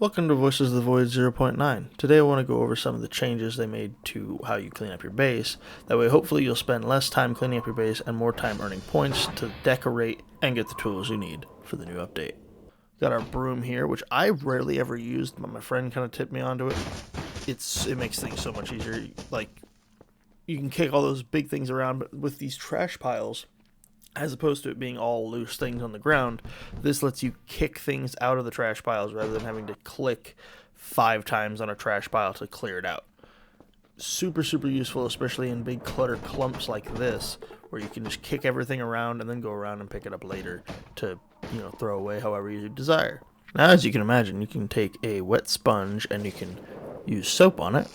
Welcome to Voices of the Void 0.9. Today I want to go over some of the changes they made to how you clean up your base. That way hopefully you'll spend less time cleaning up your base and more time earning points to decorate and get the tools you need for the new update. Got our broom here, which I rarely ever used, but my friend kind of tipped me onto it. It makes things so much easier. Like, you can kick all those big things around, but with these trash piles, as opposed to it being all loose things on the ground, this lets you kick things out of the trash piles rather than having to click 5 times on a trash pile to clear it out. Super useful, especially in big clutter clumps like this, where you can just kick everything around and then go around and pick it up later to, throw away however you desire. Now, as you can imagine, you can take a wet sponge and you can use soap on it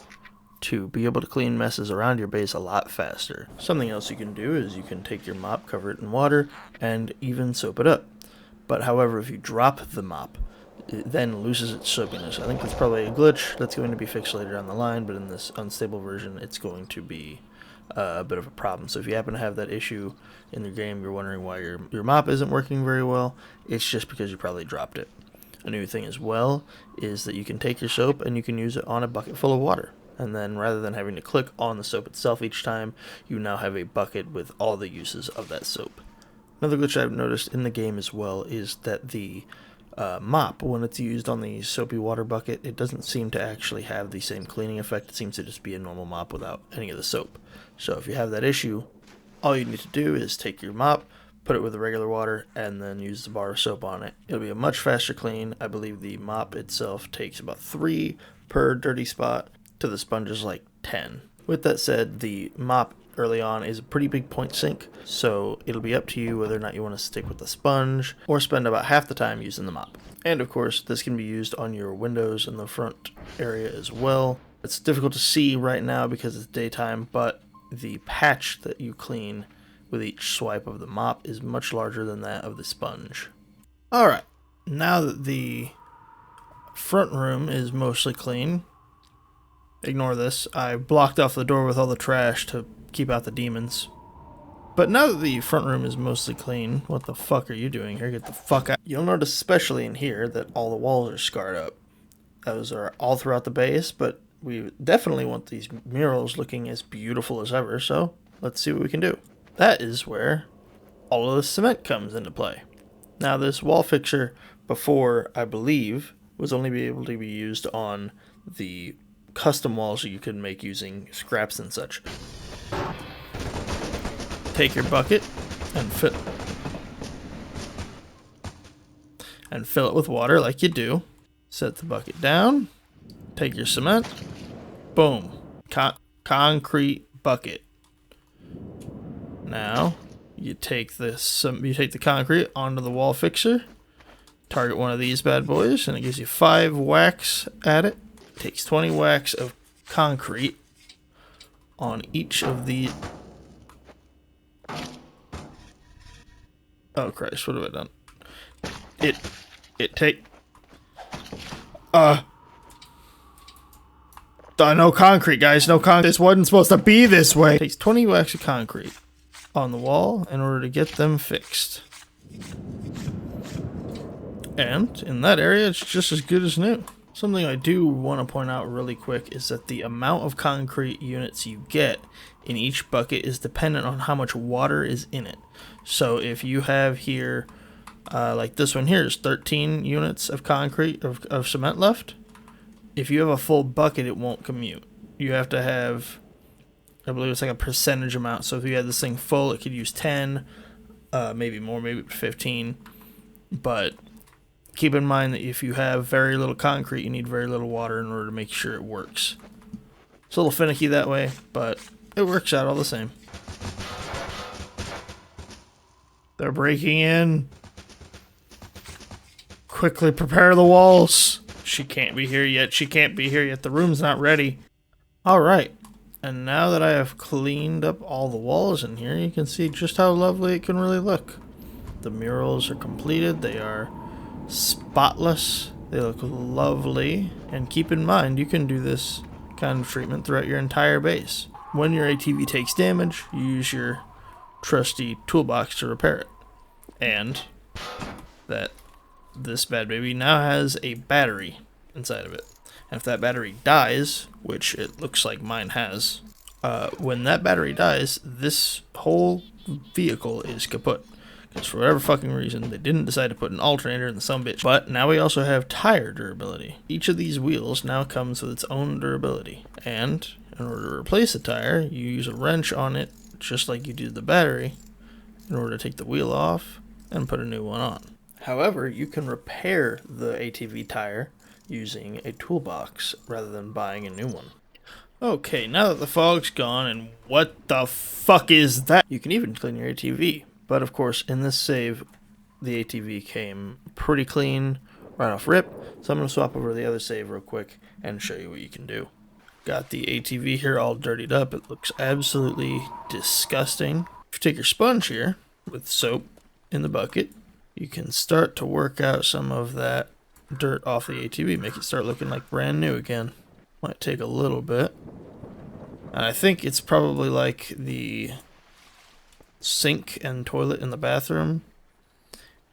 to be able to clean messes around your base a lot faster. Something else you can do is you can take your mop, cover it in water, and even soap it up. But however, if you drop the mop, it then loses its soapiness. I think that's probably a glitch that's going to be fixed later down the line, but in this unstable version, it's going to be a bit of a problem. So if you happen to have that issue in your game, you're wondering why your mop isn't working very well, it's just because you probably dropped it. A new thing as well is that you can take your soap and you can use it on a bucket full of water. And then rather than having to click on the soap itself each time, you now have a bucket with all the uses of that soap. Another glitch I've noticed in the game as well is that the mop, when it's used on the soapy water bucket, it doesn't seem to actually have the same cleaning effect. It seems to just be a normal mop without any of the soap. So if you have that issue, all you need to do is take your mop, put it with the regular water, and then use the bar of soap on it. It'll be a much faster clean. I believe the mop itself takes about 3 per dirty spot, to the sponge is like 10. With that said, the mop early on is a pretty big point sink, so it'll be up to you whether or not you want to stick with the sponge or spend about half the time using the mop. And of course, this can be used on your windows in the front area as well. It's difficult to see right now because it's daytime, but the patch that you clean with each swipe of the mop is much larger than that of the sponge. Alright, now that the front room is mostly clean, ignore this. I blocked off the door with all the trash to keep out the demons. But now that the front room is mostly clean, what the fuck are you doing here? Get the fuck out. You'll notice especially in here that all the walls are scarred up. Those are all throughout the base, but we definitely want these murals looking as beautiful as ever, so let's see what we can do. That is where all of the cement comes into play. Now this wall fixture before, I believe, was only able to be used on the custom walls that you can make using scraps and such. Take your bucket and fill it with water like you do. Set the bucket down. Take your cement. Boom. Concrete bucket. Now you take the concrete onto the wall fixture. Target one of these bad boys, and it gives you 5 whacks at it. Takes 20 whacks of concrete on each of the... Oh Christ, what have I done? No concrete, guys, no concrete. This wasn't supposed to be this way. It takes 20 whacks of concrete on the wall in order to get them fixed. And in that area, it's just as good as new. Something I do want to point out really quick is that the amount of concrete units you get in each bucket is dependent on how much water is in it. So if you have here, like this one here is 13 units of concrete, of cement left. If you have a full bucket, it won't commute. You have to have, I believe it's like a percentage amount. So if you had this thing full, it could use 10, maybe more, maybe 15. But keep in mind that if you have very little concrete, you need very little water in order to make sure it works. It's a little finicky that way, but it works out all the same. They're breaking in. Quickly prepare the walls. She can't be here yet. She can't be here yet. The room's not ready. Alright. And now that I have cleaned up all the walls in here, you can see just how lovely it can really look. The murals are completed. They are spotless. They look lovely. And keep in mind, you can do this kind of treatment throughout your entire base. When your ATV takes damage, you use your trusty toolbox to repair it. And that this bad baby now has a battery inside of it. And if that battery dies, which it looks like mine has, when that battery dies, this whole vehicle is kaput. Because for whatever fucking reason, they didn't decide to put an alternator in the sumbitch. But now we also have tire durability. Each of these wheels now comes with its own durability. And in order to replace the tire, you use a wrench on it, just like you do the battery, in order to take the wheel off and put a new one on. However, you can repair the ATV tire using a toolbox rather than buying a new one. Okay, now that the fog's gone, and what the fuck is that? You can even clean your ATV. But of course, in this save, the ATV came pretty clean right off rip. So I'm going to swap over to the other save real quick and show you what you can do. Got the ATV here all dirtied up. It looks absolutely disgusting. If you take your sponge here with soap in the bucket, you can start to work out some of that dirt off the ATV. Make it start looking like brand new again. Might take a little bit. And I think it's probably like the sink and toilet in the bathroom,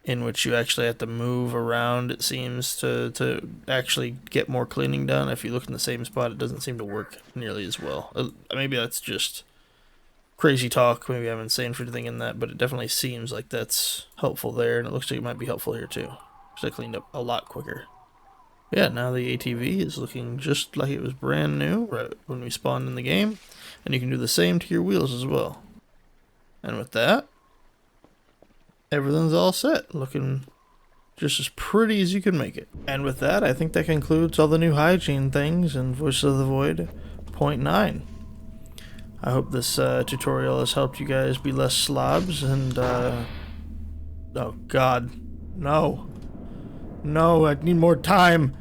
in which you actually have to move around, it seems, to actually get more cleaning done. If you look in the same spot, it doesn't seem to work nearly as well. Maybe that's just crazy talk. Maybe I'm insane for thinking that, but it definitely seems like that's helpful there, and it looks like it might be helpful here too, because I cleaned up a lot quicker. Yeah, now the ATV is looking just like it was brand new right when we spawned in the game, and you can do the same to your wheels as well. And with that, everything's all set, looking just as pretty as you can make it. And with that, I think that concludes all the new hygiene things in Voice of the Void 0.9. I hope this tutorial has helped you guys be less slobs, and oh god, no. No, I need more time.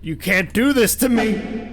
You can't do this to me!